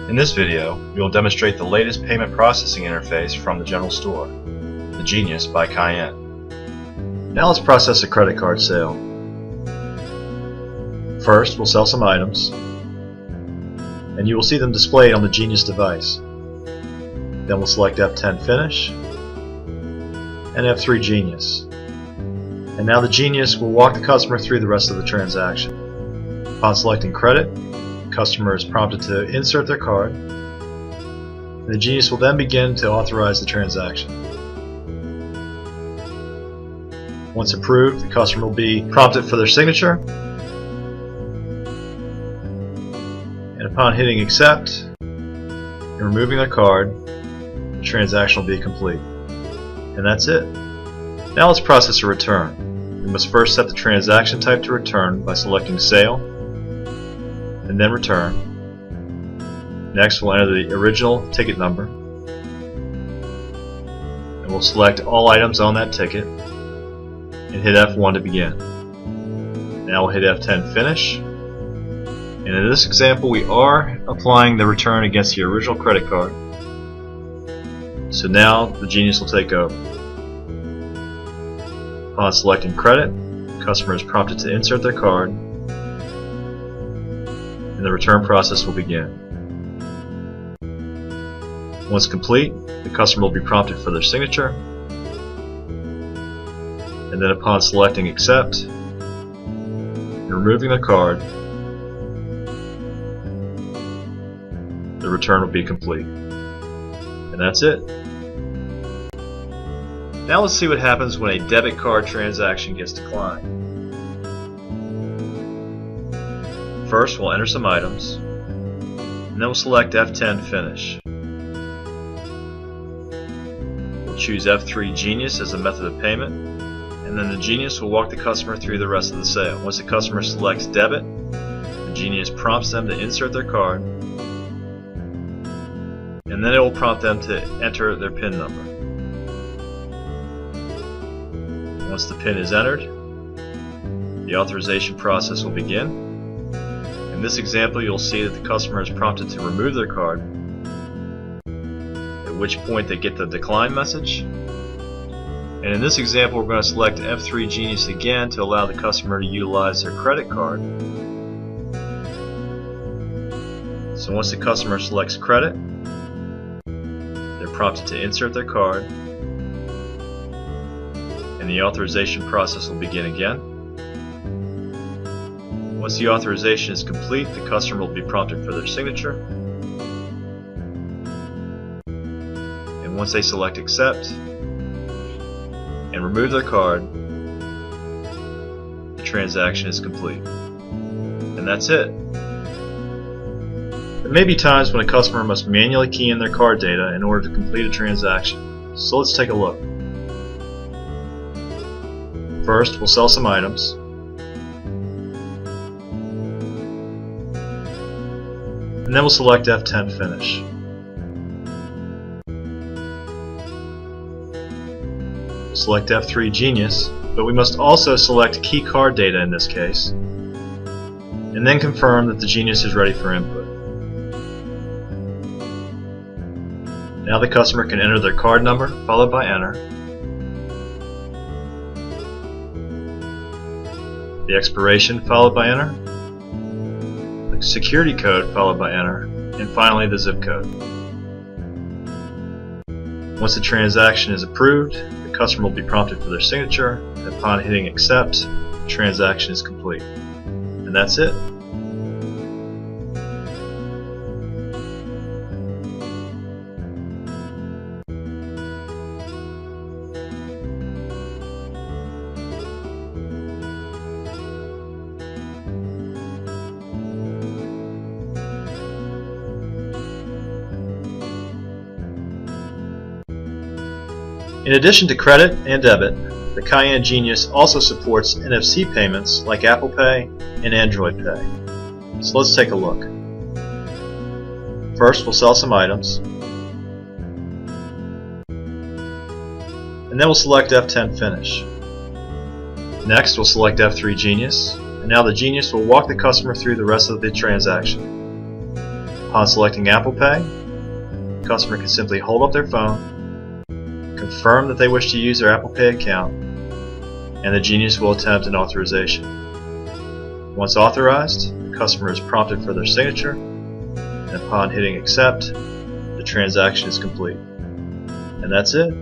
In this video, we will demonstrate the latest payment processing interface from the general store, the Genius by Cayan. Now let's process a credit card sale. First, we'll sell some items, and you will see them displayed on the Genius device. Then we'll select F10 Finish and F3 Genius. And now the Genius will walk the customer through the rest of the transaction. Upon selecting credit, the customer is prompted to insert their card, and the Genius will then begin to authorize the transaction. Once approved, the customer will be prompted for their signature, and upon hitting accept and removing their card, the transaction will be complete. And that's it. Now let's process a return. We must first set the transaction type to return by selecting Sale and then Return. Next we'll enter the original ticket number and we'll select all items on that ticket and hit F1 to begin. Now we'll hit F10 Finish, and in this example we are applying the return against the original credit card. So now the Genius will take over. Upon selecting credit, the customer is prompted to insert their card, and the return process will begin. Once complete, the customer will be prompted for their signature, and then upon selecting accept and removing the card, the return will be complete. And that's it. Now let's see what happens when a debit card transaction gets declined. First, we'll enter some items, and then we'll select F10 Finish. We'll choose F3 Genius as a method of payment, and then the Genius will walk the customer through the rest of the sale. Once the customer selects debit, the Genius prompts them to insert their card, and then it will prompt them to enter their PIN number. Once the PIN is entered, the authorization process will begin. In this example, you'll see that the customer is prompted to remove their card, at which point they get the decline message. And in this example, we're going to select F3 Genius again to allow the customer to utilize their credit card. So once the customer selects credit, they're prompted to insert their card, and the authorization process will begin again. Once the authorization is complete, the customer will be prompted for their signature, and once they select accept and remove their card, the transaction is complete. And that's it. There may be times when a customer must manually key in their card data in order to complete a transaction. So let's take a look. First, we'll sell some items, and then we'll select F10 Finish. We'll select F3 Genius, but we must also select key card data in this case, and then confirm that the Genius is ready for input. Now the customer can enter their card number, followed by Enter, the expiration followed by Enter, the security code followed by Enter, and finally the zip code. Once the transaction is approved, the customer will be prompted for their signature, and upon hitting accept, the transaction is complete. And that's it. In addition to credit and debit, the Cayan Genius also supports NFC payments like Apple Pay and Android Pay. So let's take a look. First, we'll sell some items, and then we'll select F10 Finish. Next, we'll select F3 Genius, and now the Genius will walk the customer through the rest of the transaction. Upon selecting Apple Pay, the customer can simply hold up their phone, confirm that they wish to use their Apple Pay account, and the Genius will attempt an authorization. Once authorized, the customer is prompted for their signature, and upon hitting accept, the transaction is complete. And that's it.